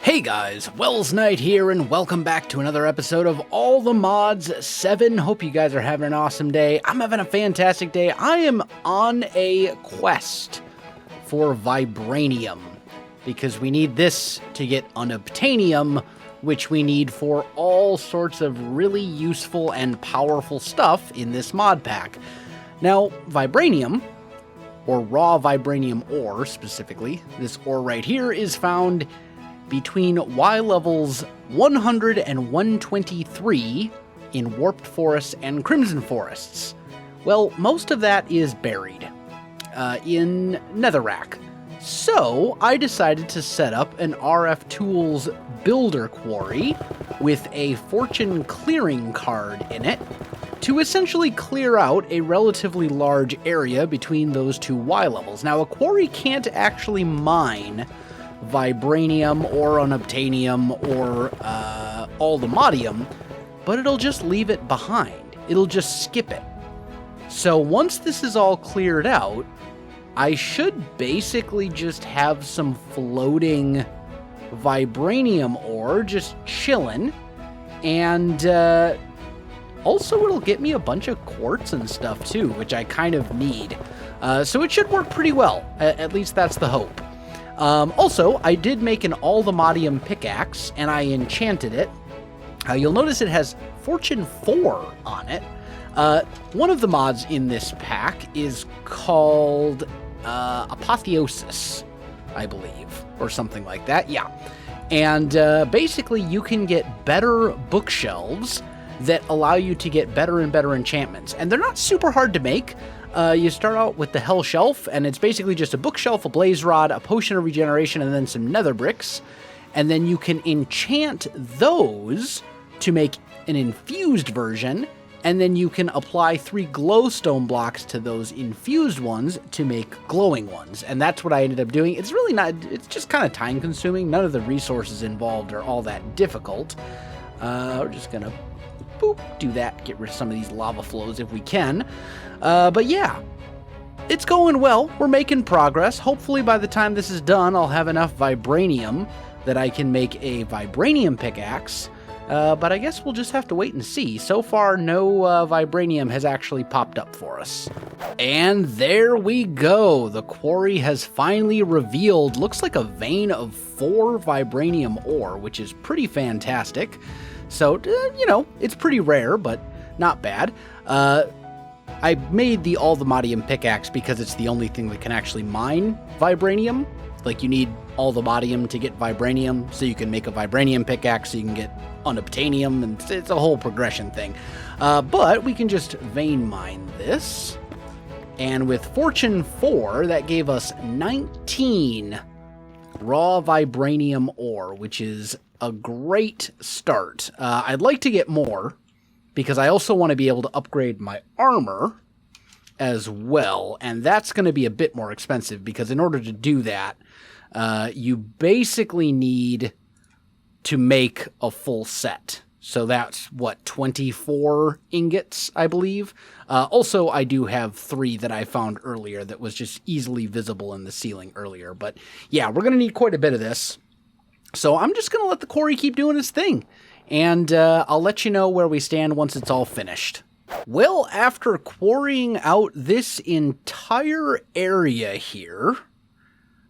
Hey guys, Welsknight here, and welcome back to another episode of All the Mods 7. Hope you guys are having an awesome day. I'm having a fantastic day. I am on a quest for Vibranium, because we need this to get UNOBTAINIUM, which we need for all sorts of really useful and powerful stuff in this mod pack. Now, Vibranium, or raw Vibranium ore specifically, this ore right here is found between Y levels 100 and 123 in Warped Forests and Crimson Forests. Well, most of that is buried in Netherrack. So I decided to set up an RF Tools builder quarry with a fortune clearing card in it to essentially clear out a relatively large area between those two Y levels. Now, a quarry can't actually mine Vibranium or Unobtainium or Aldamodium, but it'll just leave it behind. It'll just skip it. So once this is all cleared out, I should basically just have some floating Vibranium ore just chilling, and also it'll get me a bunch of quartz and stuff too, which I kind of need. So it should work pretty well. At least that's the hope. Also, I did make an Aldamodium pickaxe, and I enchanted it. You'll notice it has Fortune 4 on it. One of the mods in this pack is called Apotheosis, I believe, or something like that. Yeah. And basically, you can get better bookshelves that allow you to get better and better enchantments. And they're not super hard to make. You start out with the Hell Shelf, and it's basically just a bookshelf, a blaze rod, a potion of regeneration, and then some nether bricks. And then you can enchant those to make an infused version, and then you can apply 3 glowstone blocks to those infused ones to make glowing ones. And that's what I ended up doing. It's really not, it's just kind of time consuming. None of the resources involved are all that difficult. We're just gonna boop, do that, get rid of some of these lava flows if we can. But yeah, it's going well. We're making progress. Hopefully by the time this is done, I'll have enough Vibranium that I can make a Vibranium pickaxe. But I guess we'll just have to wait and see. So far, no Vibranium has actually popped up for us. And there we go. The quarry has finally revealed, looks like a vein of 4 Vibranium ore, which is pretty fantastic. So, you know, it's pretty rare, but not bad. I made the Aldamodium pickaxe because it's the only thing that can actually mine Vibranium. Like, you need Aldamodium to get Vibranium, so you can make a Vibranium pickaxe, so you can get Unobtainium, and it's a whole progression thing. But we can just vein mine this. And with Fortune 4, that gave us 19 raw Vibranium ore, which is a great start. I'd like to get more, because I also want to be able to upgrade my armor as well, and that's going to be a bit more expensive, because in order to do that, you basically need to make a full set. So that's, what, 24 ingots, I believe? Also, I do have 3 that I found earlier that was just easily visible in the ceiling earlier. But yeah, we're going to need quite a bit of this. So I'm just going to let the quarry keep doing its thing. And I'll let you know where we stand once it's all finished. Well, after quarrying out this entire area here,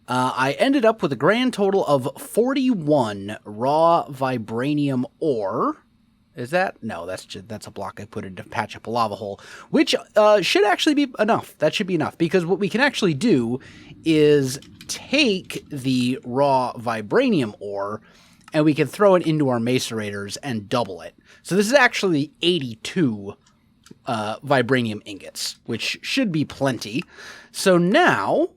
I ended up with a grand total of 41 raw Vibranium ore. Is that? No, that's a block I put in to patch up a lava hole, which should actually be enough. That should be enough, because what we can actually do is take the raw Vibranium ore and we can throw it into our macerators and double it. So this is actually 82 Vibranium ingots, which should be plenty. So now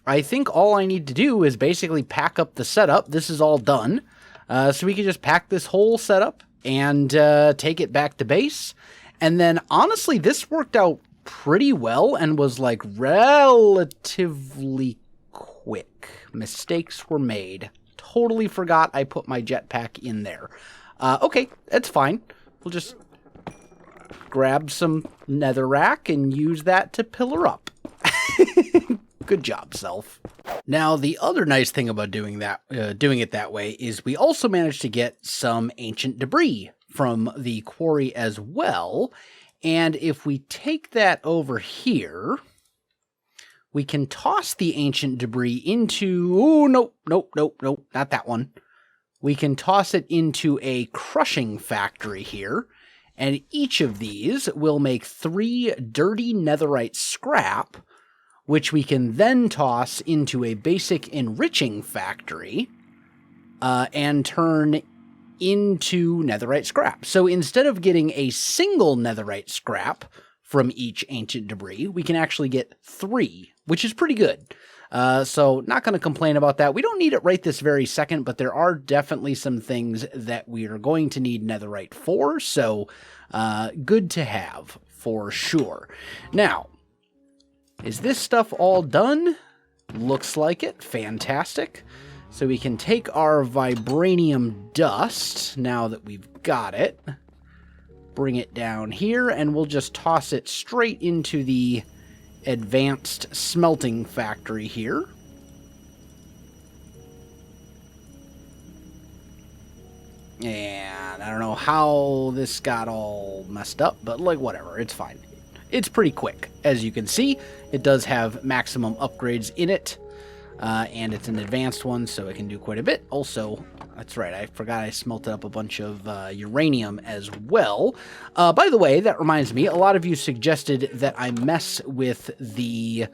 I think all I need to do is basically pack up the setup. This is all done. So we can just pack this whole setup and take it back to base. And then honestly, this worked out pretty well and was like relatively quick. Mistakes were made. Totally forgot I put my jetpack in there. Okay, that's fine. We'll just grab some netherrack and use that to pillar up. Good job, self. Now, the other nice thing about doing it that way is we also managed to get some ancient debris from the quarry as well. And if we take that over here, we can toss the ancient debris into... Oh, nope, not that one. We can toss it into a crushing factory here. And each of these will make 3 dirty netherite scrap, which we can then toss into a basic enriching factory and turn into netherite scrap. So instead of getting a single netherite scrap from each ancient debris, we can actually get 3, which is pretty good. So not going to complain about that. We don't need it right this very second, but there are definitely some things that we are going to need netherite for, so good to have for sure. Now, is this stuff all done? Looks like it. Fantastic. So we can take our vibranium dust, now that we've got it, bring it down here, and we'll just toss it straight into the advanced smelting factory here. And I don't know how this got all messed up, but like whatever, it's fine. It's pretty quick. As you can see, it does have maximum upgrades in it, and it's an advanced one, so it can do quite a bit. Also, that's right, I forgot I smelted up a bunch of uranium as well. By the way, that reminds me, a lot of you suggested that I mess with the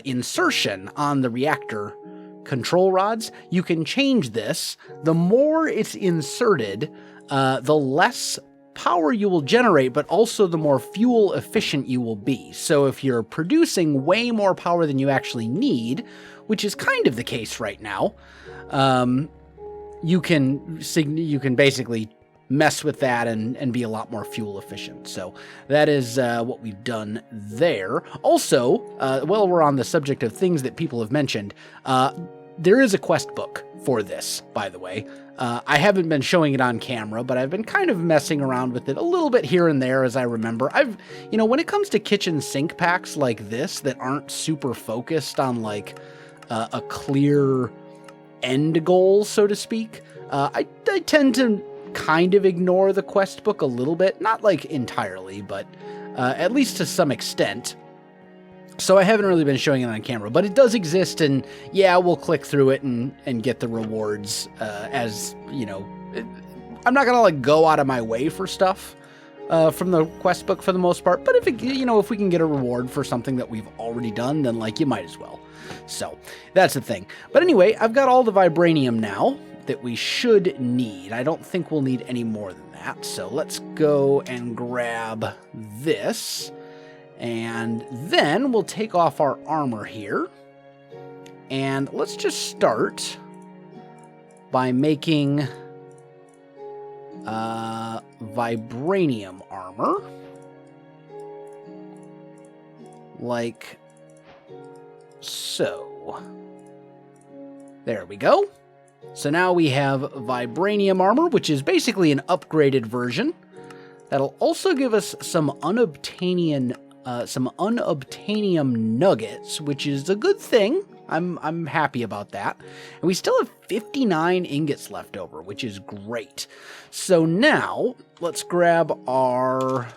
insertion on the reactor control rods. You can change this. The more it's inserted, the less power you will generate, but also the more fuel efficient you will be. So if you're producing way more power than you actually need, which is kind of the case right now, you can basically mess with that and be a lot more fuel efficient. So that is what we've done there. Also, while we're on the subject of things that people have mentioned, there is a quest book for this, by the way. I haven't been showing it on camera, but I've been kind of messing around with it a little bit here and there as I remember. When it comes to kitchen sink packs like this that aren't super focused on like a clear end goal, so to speak, I tend to kind of ignore the quest book a little bit. Not like entirely, but at least to some extent. So I haven't really been showing it on camera, but it does exist, and yeah, we'll click through it and get the rewards as, you know, I'm not gonna like go out of my way for stuff from the quest book for the most part, but if we can get a reward for something that we've already done, then like you might as well. So that's the thing. But anyway, I've got all the vibranium now that we should need. I don't think we'll need any more than that. So let's go and grab this. And then we'll take off our armor here. And let's just start by making vibranium armor. Like so. There we go. So now we have vibranium armor, which is basically an upgraded version. That'll also give us some unobtainium nuggets, which is a good thing. I'm happy about that. And we still have 59 ingots left over, which is great. So now let's grab our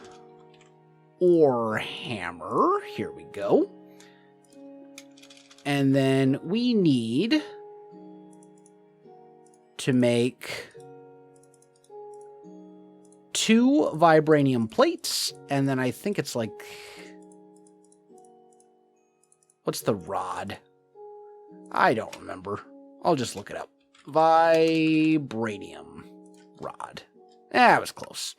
ore hammer. Here we go. And then we need to make 2 vibranium plates, and then I think it's like, what's the rod? I don't remember. I'll just look it up. Vibranium rod. I was close.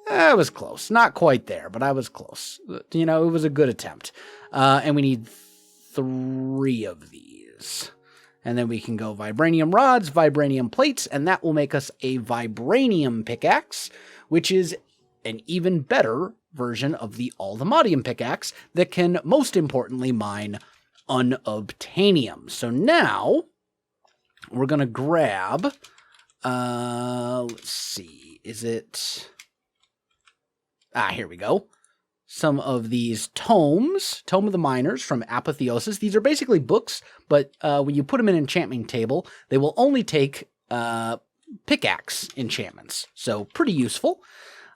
I was close. Not quite there, but I was close. You know, it was a good attempt. And we need 3 of these. And then we can go vibranium rods, vibranium plates, and that will make us a vibranium pickaxe, which is an even better version of the all-the-modium pickaxe that can, most importantly, mine unobtainium. So now we're going to grab, let's see, is it... here we go. some of these tomes, Tome of the Miners from Apotheosis. These are basically books, but when you put them in an enchantment table, they will only take pickaxe enchantments. So pretty useful.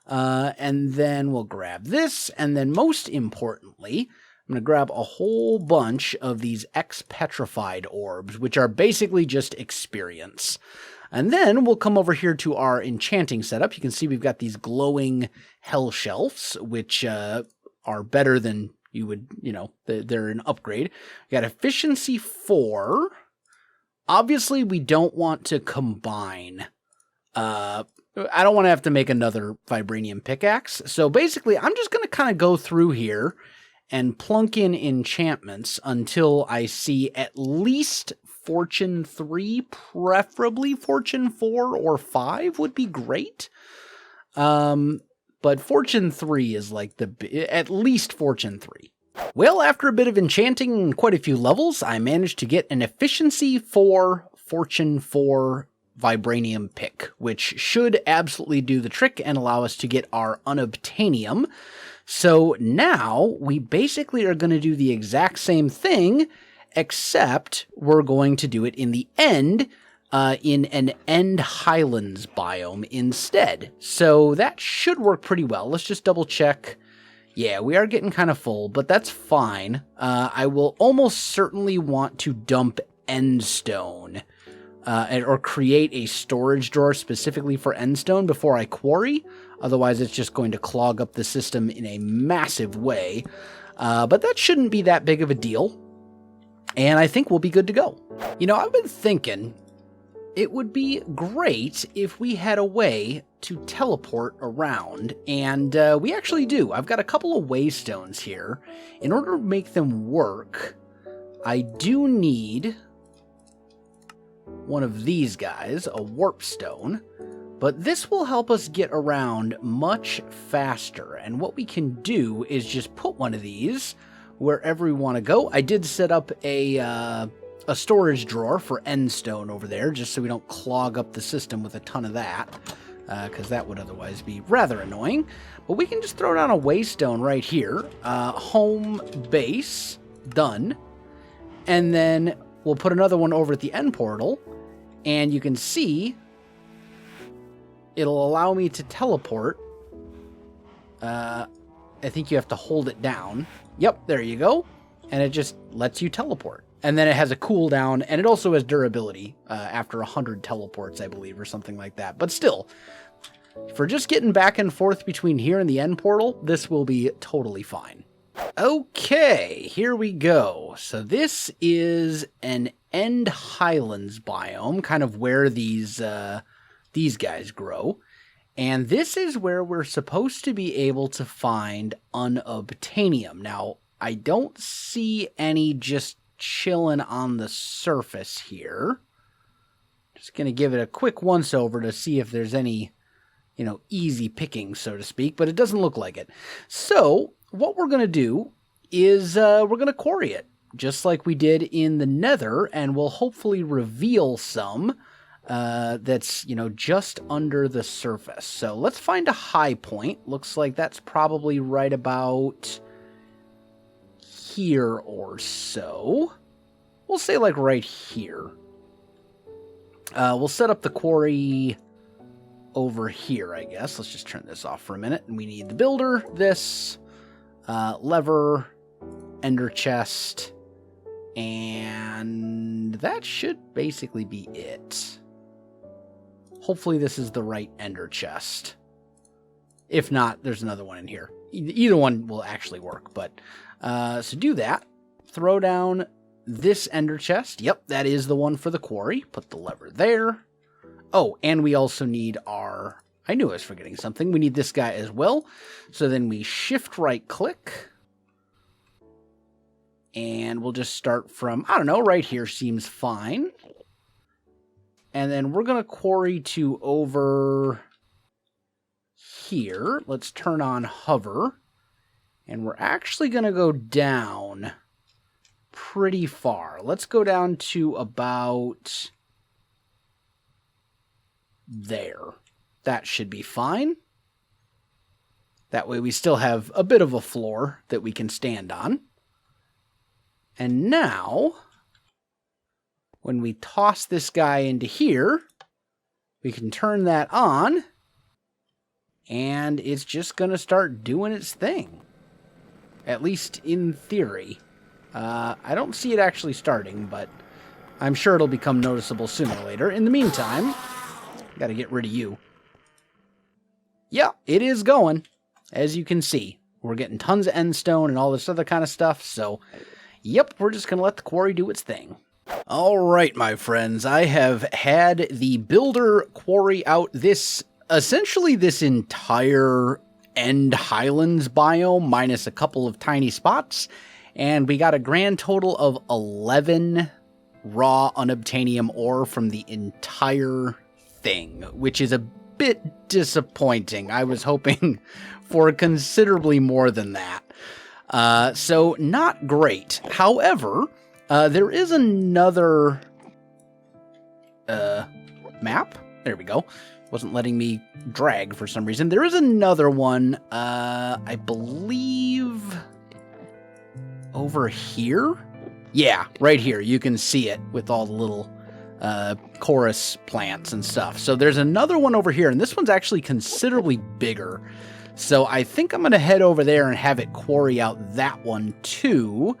And then we'll grab this, and then most importantly, I'm going to grab a whole bunch of these X-Petrified orbs, which are basically just experience. And then we'll come over here to our enchanting setup. You can see we've got these glowing hell shelves, which are better than you would, they're an upgrade. We got efficiency 4. Obviously, we don't want to combine. I don't want to have to make another vibranium pickaxe. So basically, I'm just going to kind of go through here and plunk in enchantments until I see at least Fortune 3, preferably Fortune 4 or 5 would be great. But Fortune 3 is like at least Fortune 3. Well, after a bit of enchanting and quite a few levels, I managed to get an efficiency 4 Fortune 4 vibranium pick, which should absolutely do the trick and allow us to get our UNOBTAINIUM. So now we basically are going to do the exact same thing, except we're going to do it in the end, in an End Highlands biome instead. So that should work pretty well. Let's just double check. Yeah, we are getting kind of full, but that's fine. I will almost certainly want to dump Endstone, or create a storage drawer specifically for Endstone before I quarry. Otherwise, it's just going to clog up the system in a massive way. But that shouldn't be that big of a deal. And I think we'll be good to go. I've been thinking it would be great if we had a way to teleport around. And we actually do. I've got a couple of waystones here. In order to make them work, I do need one of these guys, a warp stone, but this will help us get around much faster. And what we can do is just put one of these wherever we want to go. I did set up a storage drawer for Endstone over there, just so we don't clog up the system with a ton of that, because that would otherwise be rather annoying. But we can just throw down a waystone right here, home base, done, and then we'll put another one over at the end portal, and you can see it'll allow me to teleport. I think you have to hold it down. Yep, there you go. And it just lets you teleport. And then it has a cooldown, and it also has durability after 100 teleports, I believe, or something like that. But still, for just getting back and forth between here and the end portal, this will be totally fine. Okay, here we go. So this is an End Highlands biome, kind of where these guys grow. And this is where we're supposed to be able to find UNOBTAINIUM. Now, I don't see any just chilling on the surface here. Just going to give it a quick once-over to see if there's any, easy picking, so to speak, but it doesn't look like it. So, what we're going to do is we're going to quarry it, just like we did in the Nether, and we'll hopefully reveal some that's, just under the surface. So let's find a high point. Looks like that's probably right about here or so. We'll say like right here. We'll set up the quarry over here, I guess. Let's just turn this off for a minute. And we need the builder, this, lever, ender chest, and that should basically be it. Hopefully this is the right ender chest. If not, there's another one in here. Either one will actually work, but so do that. Throw down this ender chest. Yep, that is the one for the quarry. Put the lever there. Oh, and we also need our... I knew I was forgetting something. We need this guy as well. So then we shift right click. And we'll just start from, I don't know, right here seems fine. And then we're going to quarry to over here. Let's turn on hover. And we're actually going to go down pretty far. Let's go down to about there. That should be fine. That way we still have a bit of a floor that we can stand on. And now, when we toss this guy into here, we can turn that on, and it's just going to start doing its thing. At least in theory. I don't see it actually starting, but I'm sure it'll become noticeable sooner or later. In the meantime, got to get rid of you. Yeah, it is going, as you can see. We're getting tons of end stone and all this other kind of stuff, so yep, we're just going to let the quarry do its thing. All right, my friends, I have had the builder quarry out essentially this entire End Highlands biome, minus a couple of tiny spots, and we got a grand total of 11 raw unobtainium ore from the entire thing, which is a bit disappointing. I was hoping for considerably more than that. So not great. However, there is another map. There we go. Wasn't letting me drag for some reason. There is another one, I believe, over here? Yeah, right here. You can see it with all the little chorus plants and stuff. So there's another one over here, and this one's actually considerably bigger. So I think I'm going to head over there and have it quarry out that one too,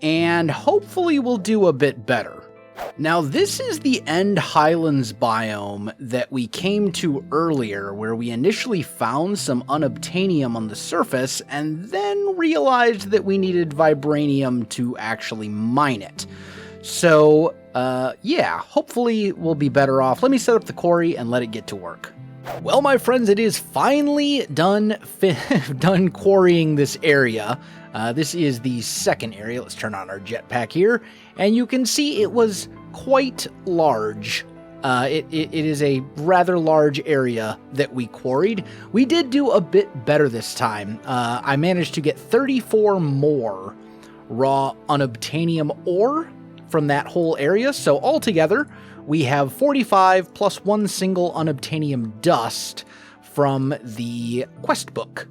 and hopefully we'll do a bit better. Now, this is the End Highlands biome that we came to earlier, where we initially found some unobtainium on the surface and then realized that we needed vibranium to actually mine it. So, yeah, hopefully we'll be better off. Let me set up the quarry and let it get to work. Well, my friends, it is finally done quarrying this area. This is the second area. Let's turn on our jetpack here. And you can see it was quite large. It is a rather large area that we quarried. We did do a bit better this time. I managed to get 34 more raw unobtainium ore from that whole area. So altogether, we have 45 plus one single unobtainium dust from the quest book,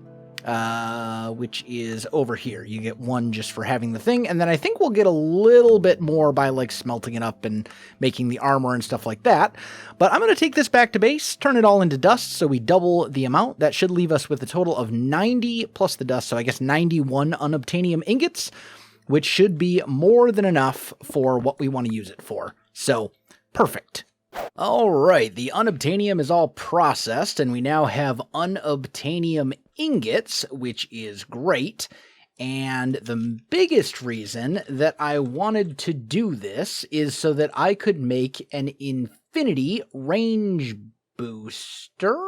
which is over here. You get one just for having the thing, and then I think we'll get a little bit more by like smelting it up and making the armor and stuff like that. But I'm going to take this back to base, turn it all into dust, so we double the amount. That should leave us with a total of 90 plus the dust, so I guess 91 unobtainium ingots, which should be more than enough for what we want to use it for. So, perfect. All right, the unobtainium is all processed, and we now have unobtainium ingots, which is great. And the biggest reason that I wanted to do this is so that I could make an infinity range booster.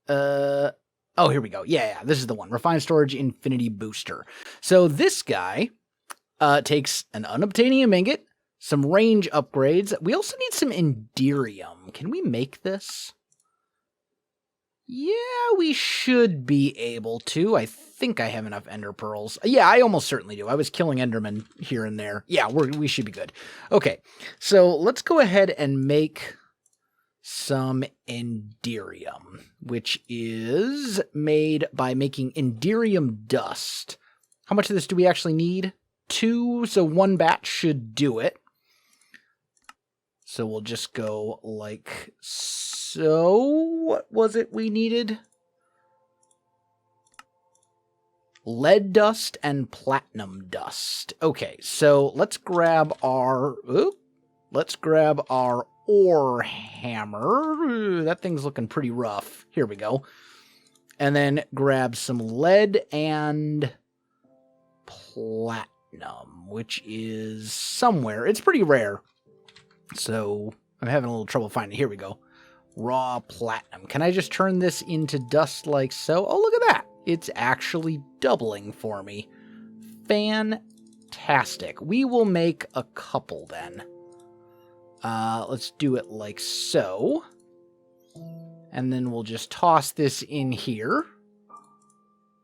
Oh, here we go. Yeah, this is the one. Refined Storage Infinity Booster. So this guy takes an unobtainium ingot, some range upgrades. We also need some enderium. Can we make this? Yeah, we should be able to. I think I have enough ender pearls. Yeah, I almost certainly do. I was killing endermen here and there. Yeah, we should be good. Okay, so let's go ahead and make some enderium, which is made by making enderium dust. How much of this do we actually need? 2, so 1 batch should do it. So we'll just go like so. What was it we needed? Lead dust and platinum dust. Okay, so let's grab our ore hammer. That thing's looking pretty rough. Here we go. And then grab some lead and platinum, which is somewhere. It's pretty rare. So I'm having a little trouble finding it. Here we go. Raw platinum. Can I just turn this into dust like so? Oh, look at that. It's actually doubling for me. Fantastic. We will make a couple then. Let's do it like so. And then we'll just toss this in here.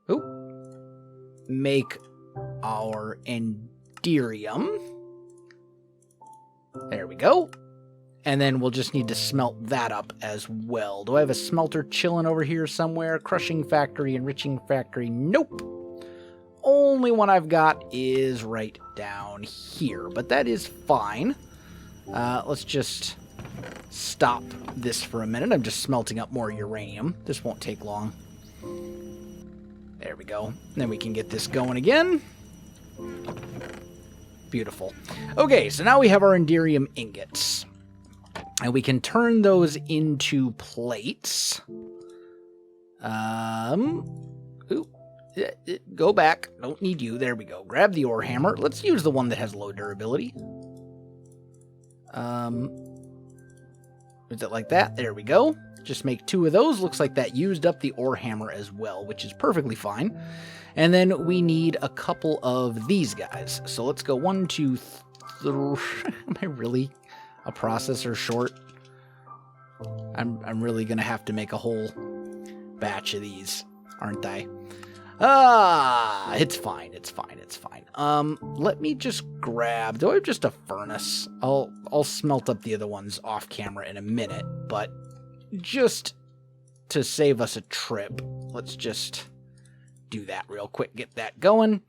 Oop. Make our enderium. There we go. And then we'll just need to smelt that up as well. Do I have a smelter chilling over here somewhere? Crushing factory, enriching factory. Nope. Only one I've got is right down here. But that is fine. Let's just stop this for a minute. I'm just smelting up more uranium. This won't take long. There we go. Then we can get this going again. Beautiful. Okay, so now we have our Enderium ingots. And we can turn those into plates. Ooh, go back. Don't need you. There we go. Grab the ore hammer. Let's use the one that has low durability. Is it like that? There we go. Just make 2 of those. Looks like that used up the ore hammer as well, which is perfectly fine. And then we need a couple of these guys. So let's go 1, 2, 3. Am I really a processor short? I'm really gonna have to make a whole batch of these, aren't I? It's fine, it's fine, it's fine. Let me just grab, do I have just a furnace? I'll smelt up the other ones off camera in a minute, but just to save us a trip, let's just do that real quick, get that going.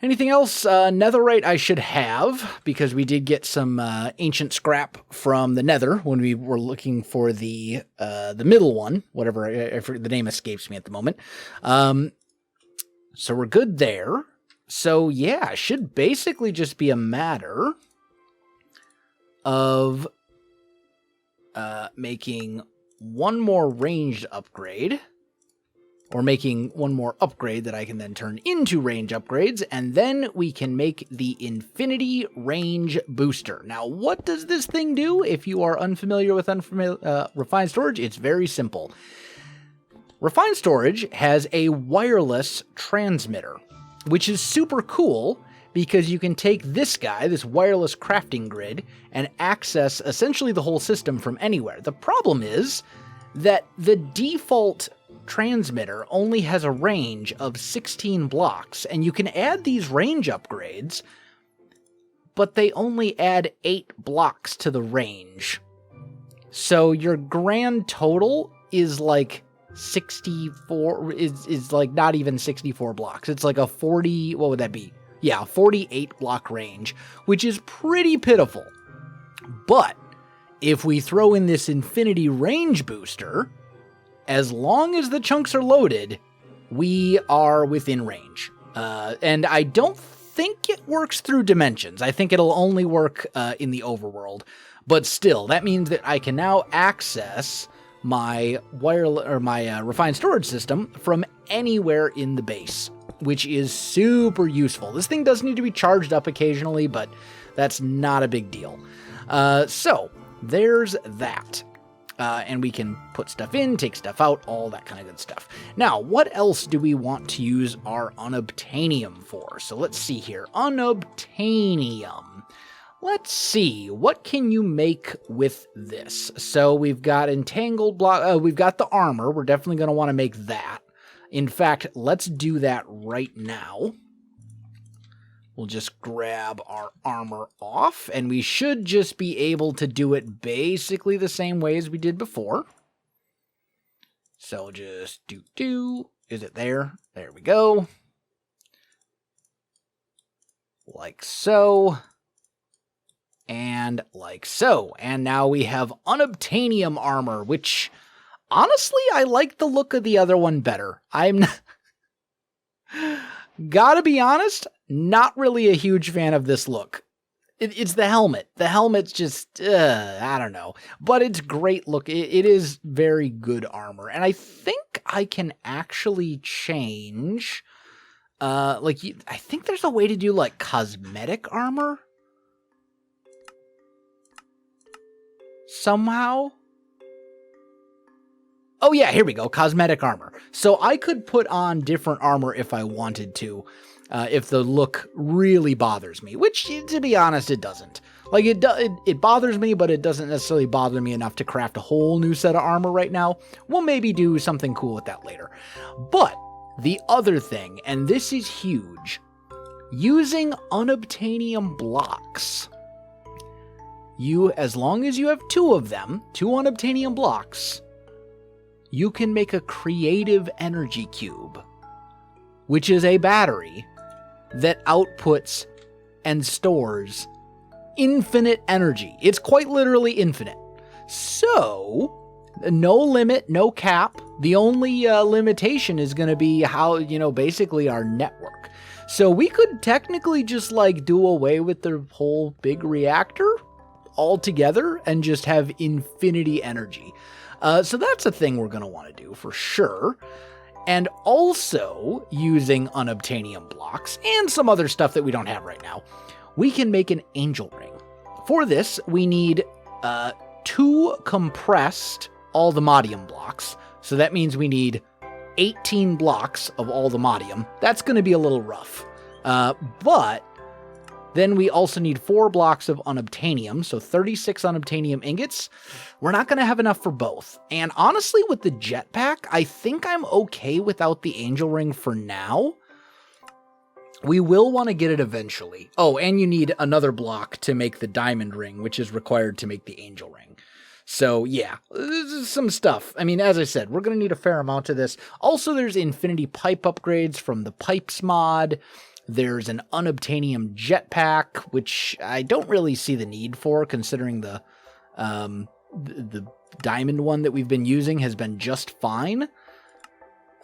Anything else? Netherite I should have, because we did get some ancient scrap from the nether when we were looking for the middle one, whatever, the name escapes me at the moment. So we're good there. So yeah, it should basically just be a matter of making one more ranged upgrade, or making one more upgrade that I can then turn into range upgrades, and then we can make the Infinity Range Booster. Now, what does this thing do? If you are unfamiliar with Refined Storage, it's very simple. Refined Storage has a wireless transmitter, which is super cool because you can take this guy, this wireless crafting grid, and access essentially the whole system from anywhere. The problem is that the default transmitter only has a range of 16 blocks, and you can add these range upgrades, but they only add 8 blocks to the range. So your grand total is like 64, is like not even 64 blocks. It's like a 40, what would that be? Yeah, 48 block range, which is pretty pitiful. But if we throw in this Infinity Range Booster, as long as the chunks are loaded, we are within range. And I don't think it works through dimensions. I think it'll only work in the overworld. But still, that means that I can now access my refined storage system from anywhere in the base, which is super useful. This thing does need to be charged up occasionally, but that's not a big deal. So there's that. And we can put stuff in, take stuff out, all that kind of good stuff. Now, what else do we want to use our unobtainium for? So let's see here. Unobtainium. Let's see. What can you make with this? So we've got entangled block. We've got the armor. We're definitely going to want to make that. In fact, let's do that right now. We'll just grab our armor off, and we should just be able to do it basically the same way as we did before. So just do. Is it there? There we go. Like so. And like so. And now we have unobtainium armor, which honestly, I like the look of the other one better. I'm not... Gotta be honest, not really a huge fan of this look. It's the helmet. The helmet's just, I don't know. But it's great look. It is very good armor. And I think I can actually change, I think there's a way to do, like, cosmetic armor? Somehow? Oh yeah, here we go, cosmetic armor. So I could put on different armor if I wanted to, if the look really bothers me, which, to be honest, it doesn't. Like, it bothers me, but it doesn't necessarily bother me enough to craft a whole new set of armor right now. We'll maybe do something cool with that later. But the other thing, and this is huge, using unobtainium blocks, as long as you have 2 of them, 2 unobtainium blocks, you can make a creative energy cube, which is a battery that outputs and stores infinite energy. It's quite literally infinite. So, no limit, no cap. The only limitation is going to be how, basically our network. So we could technically just like do away with the whole big reactor altogether and just have infinity energy. So that's a thing we're going to want to do for sure. And also, using unobtainium blocks and some other stuff that we don't have right now, we can make an angel ring. For this, we need 2 compressed all-the-modium blocks. So that means we need 18 blocks of all-the-modium. That's going to be a little rough. But then we also need 4 blocks of unobtainium, so 36 unobtainium ingots. We're not going to have enough for both. And honestly, with the jetpack, I think I'm okay without the angel ring for now. We will want to get it eventually. Oh, and you need another block to make the diamond ring, which is required to make the angel ring. So yeah, some stuff. I mean, as I said, we're going to need a fair amount of this. Also, there's infinity pipe upgrades from the pipes mod. There's an unobtainium jetpack, which I don't really see the need for, considering the diamond one that we've been using has been just fine.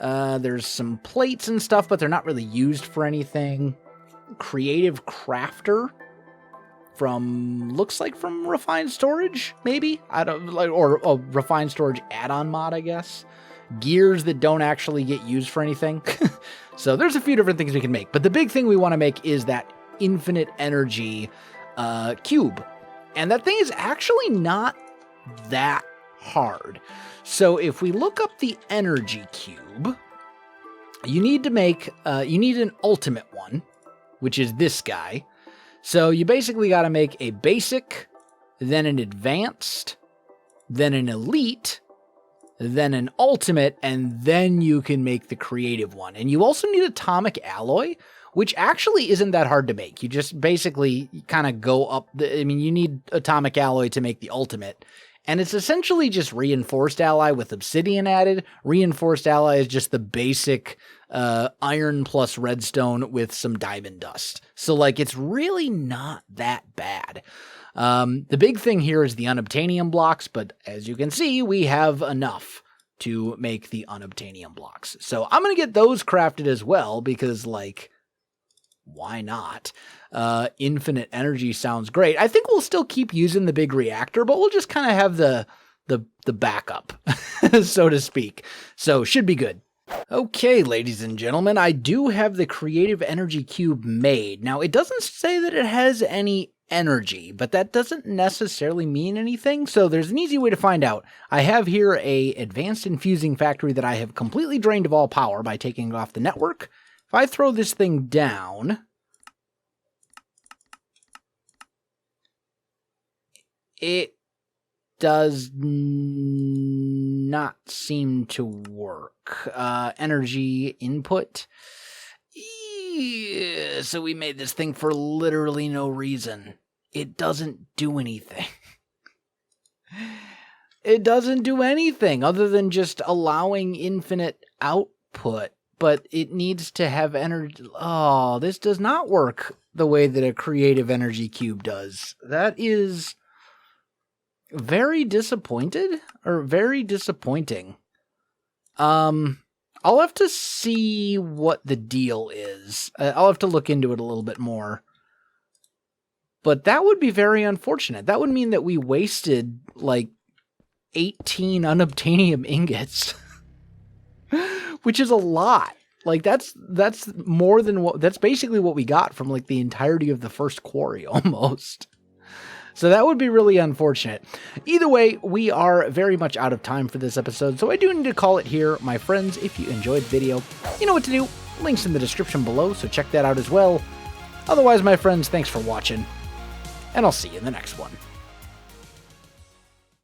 There's some plates and stuff, but they're not really used for anything. Creative crafter looks like from refined storage, maybe? Or a refined storage add-on mod, I guess. Gears that don't actually get used for anything. So there's a few different things we can make, but the big thing we want to make is that infinite energy cube. And that thing is actually not that hard. So if we look up the energy cube, you need to make, you need an ultimate one, which is this guy. So you basically got to make a basic, then an advanced, then an elite, then an ultimate, and then you can make the creative one. And you also need atomic alloy, which actually isn't that hard to make. You just basically kind of go up you need atomic alloy to make the ultimate. And it's essentially just reinforced alloy with obsidian added. Reinforced alloy is just the basic iron plus redstone with some diamond dust. So like, it's really not that bad. The big thing here is the unobtainium blocks, but as you can see, we have enough to make the unobtainium blocks. So I'm going to get those crafted as well, because like, why not? Infinite energy sounds great. I think we'll still keep using the big reactor, but we'll just kind of have the backup, so to speak. So should be good. Okay, ladies and gentlemen, I do have the creative energy cube made. Now, it doesn't say that it has any energy, but that doesn't necessarily mean anything. So there's an easy way to find out. I have here a advanced infusing factory that I have completely drained of all power by taking it off the network. If I throw this thing down, it does not seem to work. Energy input. So we made this thing for literally no reason. It doesn't do anything. It doesn't do anything other than just allowing infinite output, but it needs to have energy. Oh, this does not work the way that a creative energy cube does. That is very disappointing. I'll have to see what the deal is. I'll have to look into it a little bit more. But that would be very unfortunate. That would mean that we wasted like 18 unobtainium ingots, which is a lot. Like that's more than that's basically what we got from like the entirety of the first quarry almost. So that would be really unfortunate. Either way, we are very much out of time for this episode, so I do need to call it here. My friends, if you enjoyed the video, you know what to do. Links in the description below, so check that out as well. Otherwise, my friends, thanks for watching, and I'll see you in the next one.